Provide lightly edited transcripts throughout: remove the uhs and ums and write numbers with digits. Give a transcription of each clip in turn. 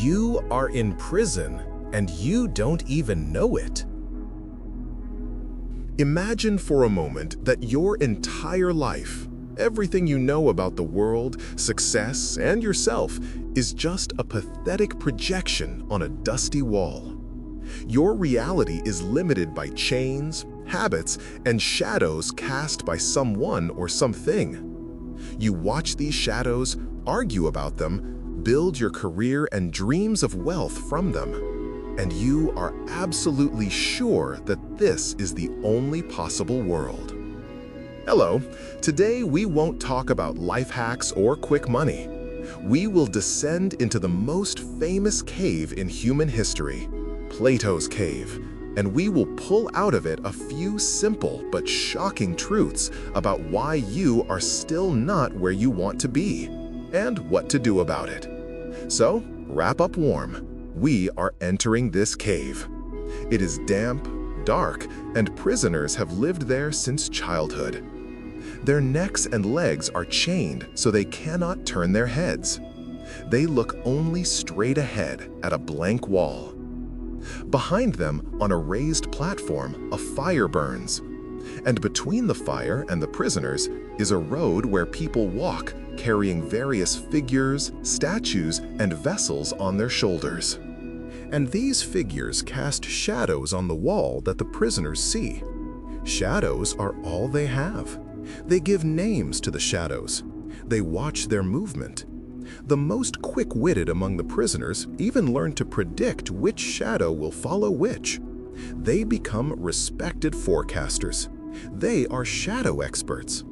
You are in prison and you don't even know it. Imagine for a moment that your entire life, everything you know about the world, success, and yourself is just a pathetic projection on a dusty wall. Your reality is limited by chains, habits, and shadows cast by someone or something. You watch these shadows, argue about them, build your career and dreams of wealth from them. And you are absolutely sure that this is the only possible world. Hello, today we won't talk about life hacks or quick money. We will descend into the most famous cave in human history, Plato's cave, and we will pull out of it a few simple but shocking truths about why you are still not where you want to be, and what to do about it. So, wrap up warm. We are entering this cave. It is damp, dark, and prisoners have lived there since childhood. Their necks and legs are chained so they cannot turn their heads. They look only straight ahead at a blank wall. Behind them, on a raised platform, a fire burns. And between the fire and the prisoners is a road where people walk, carrying various figures, statues, and vessels on their shoulders. And these figures cast shadows on the wall that the prisoners see. Shadows are all they have. They give names to the shadows. They watch their movement. The most quick-witted among the prisoners even learn to predict which shadow will follow which. They become respected forecasters. They are shadow experts.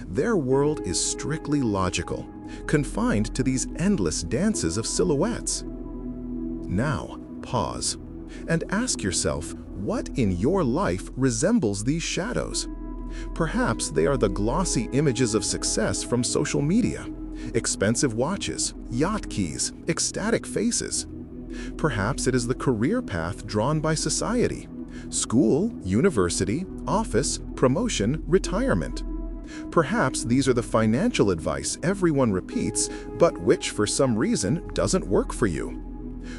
Their world is strictly logical, confined to these endless dances of silhouettes. Now, pause and ask yourself what in your life resembles these shadows. Perhaps they are the glossy images of success from social media, expensive watches, yacht keys, ecstatic faces. Perhaps it is the career path drawn by society: school, university, office, promotion, retirement. Perhaps these are the financial advice everyone repeats, but which for some reason doesn't work for you.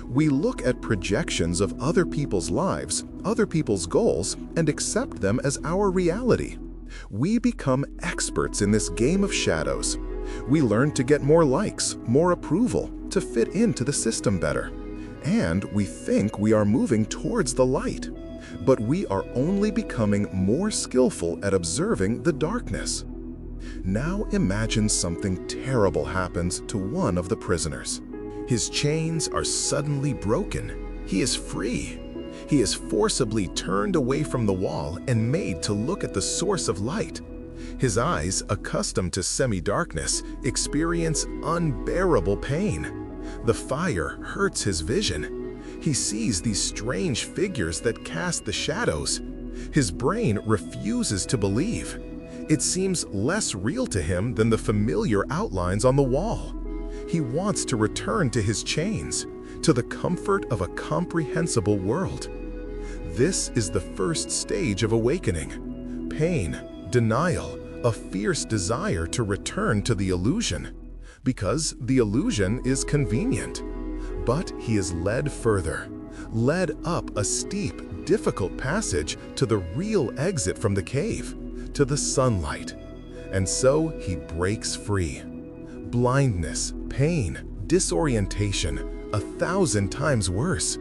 We look at projections of other people's lives, other people's goals, and accept them as our reality. We become experts in this game of shadows. We learn to get more likes, more approval, to fit into the system better. And we think we are moving towards the light. But we are only becoming more skillful at observing the darkness. Now imagine something terrible happens to one of the prisoners. His chains are suddenly broken. He is free. He is forcibly turned away from the wall and made to look at the source of light. His eyes, accustomed to semi-darkness, experience unbearable pain. The fire hurts his vision. He sees these strange figures that cast the shadows. His brain refuses to believe. It seems less real to him than the familiar outlines on the wall. He wants to return to his chains, to the comfort of a comprehensible world. This is the first stage of awakening. Pain, denial, a fierce desire to return to the illusion, because the illusion is convenient. But he is led further, led up a steep, difficult passage to the real exit from the cave, to the sunlight. And so he breaks free. Blindness, pain, disorientation, 1,000 times worse.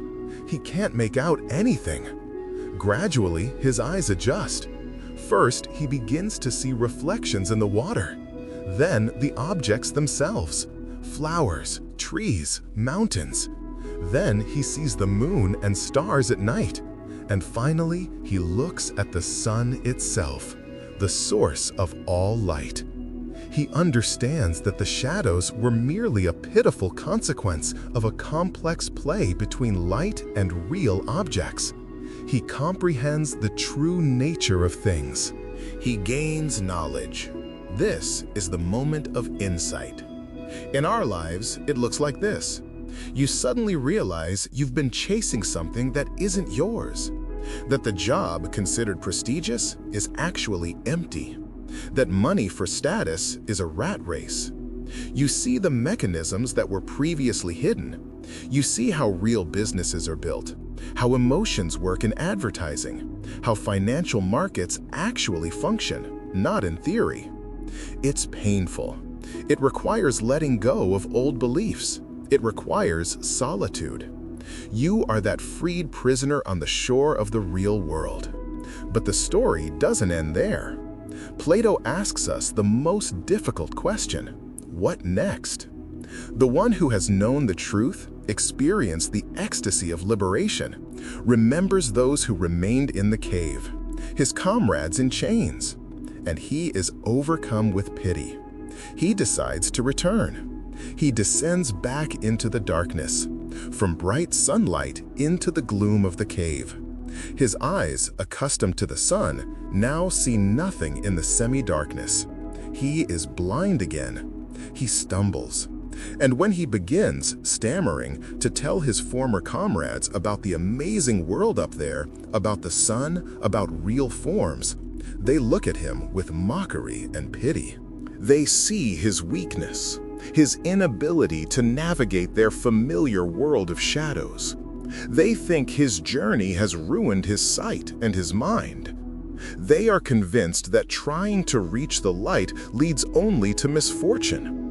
He can't make out anything. Gradually, his eyes adjust. First, he begins to see reflections in the water. Then, the objects themselves. Flowers, trees, mountains. Then he sees the moon and stars at night. And finally, he looks at the sun itself, the source of all light. He understands that the shadows were merely a pitiful consequence of a complex play between light and real objects. He comprehends the true nature of things. He gains knowledge. This is the moment of insight. In our lives, it looks like this. You suddenly realize you've been chasing something that isn't yours. That the job considered prestigious is actually empty. That money for status is a rat race. You see the mechanisms that were previously hidden. You see how real businesses are built, how emotions work in advertising, how financial markets actually function, not in theory. It's painful. It requires letting go of old beliefs. It requires solitude. You are that freed prisoner on the shore of the real world. But the story doesn't end there. Plato asks us the most difficult question: what next? The one who has known the truth, experienced the ecstasy of liberation, remembers those who remained in the cave, his comrades in chains, and he is overcome with pity. He decides to return. He descends back into the darkness, from bright sunlight into the gloom of the cave. His eyes, accustomed to the sun, now see nothing in the semi-darkness. He is blind again. He stumbles. And when he begins, stammering, to tell his former comrades about the amazing world up there, about the sun, about real forms, they look at him with mockery and pity. They see his weakness, his inability to navigate their familiar world of shadows. They think his journey has ruined his sight and his mind. They are convinced that trying to reach the light leads only to misfortune.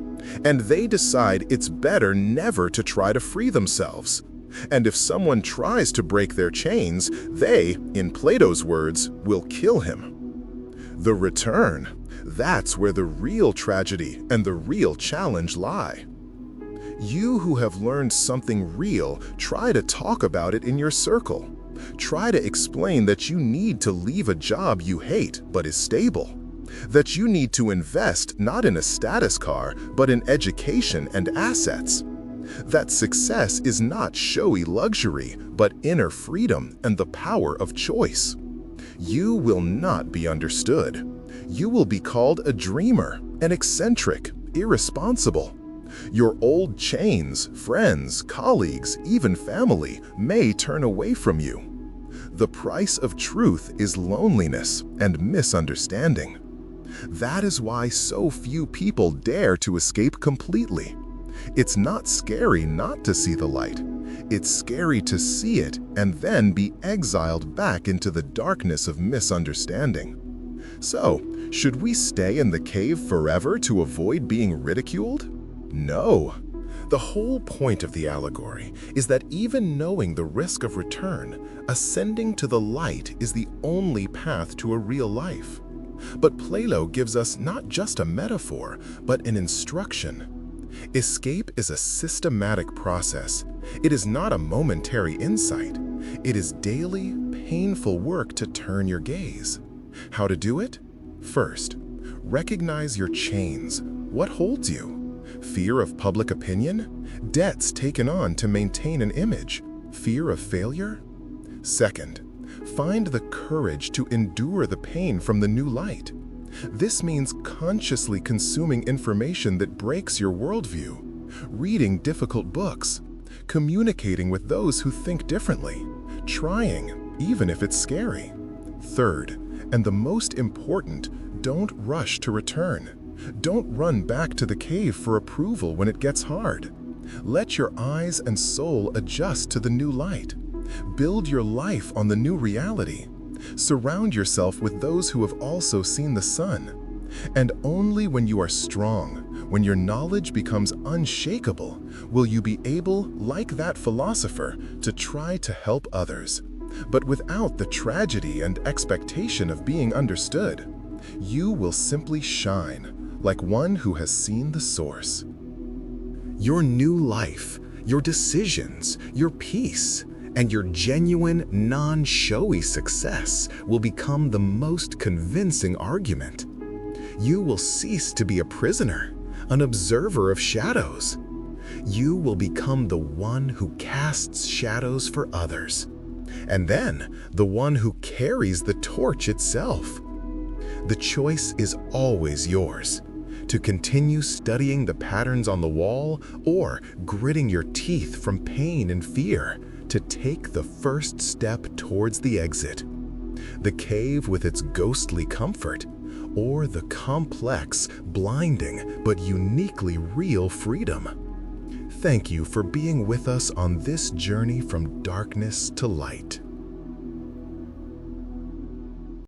And they decide it's better never to try to free themselves. And if someone tries to break their chains, they, in Plato's words, will kill him. The return, that's where the real tragedy and the real challenge lie. You who have learned something real, try to talk about it in your circle. Try to explain that you need to leave a job you hate but is stable. That you need to invest not in a status car, but in education and assets. That success is not showy luxury, but inner freedom and the power of choice. You will not be understood. You will be called a dreamer, an eccentric, irresponsible. Your old chains, friends, colleagues, even family may turn away from you. The price of truth is loneliness and misunderstanding. That is why so few people dare to escape completely. It's not scary not to see the light. It's scary to see it and then be exiled back into the darkness of misunderstanding. So, should we stay in the cave forever to avoid being ridiculed? No. The whole point of the allegory is that even knowing the risk of return, ascending to the light is the only path to a real life. But Plato gives us not just a metaphor, but an instruction. Escape is a systematic process. It is not a momentary insight. It is daily, painful work to turn your gaze. How to do it? First, recognize your chains. What holds you? Fear of public opinion? Debts taken on to maintain an image? Fear of failure? Second, find the courage to endure the pain from the new light. This means consciously consuming information that breaks your worldview, reading difficult books, communicating with those who think differently, trying, even if it's scary. Third, and the most important, don't rush to return. Don't run back to the cave for approval when it gets hard. Let your eyes and soul adjust to the new light. Build your life on the new reality. Surround yourself with those who have also seen the sun. And only when you are strong, when your knowledge becomes unshakable, will you be able, like that philosopher, to try to help others. But without the tragedy and expectation of being understood, you will simply shine, like one who has seen the source. Your new life, your decisions, your peace, and your genuine, non-showy success will become the most convincing argument. You will cease to be a prisoner, an observer of shadows. You will become the one who casts shadows for others, and then the one who carries the torch itself. The choice is always yours. To continue studying the patterns on the wall, or gritting your teeth from pain and fear, to take the first step towards the exit. The cave with its ghostly comfort, or the complex, blinding, but uniquely real freedom. Thank you for being with us on this journey from darkness to light.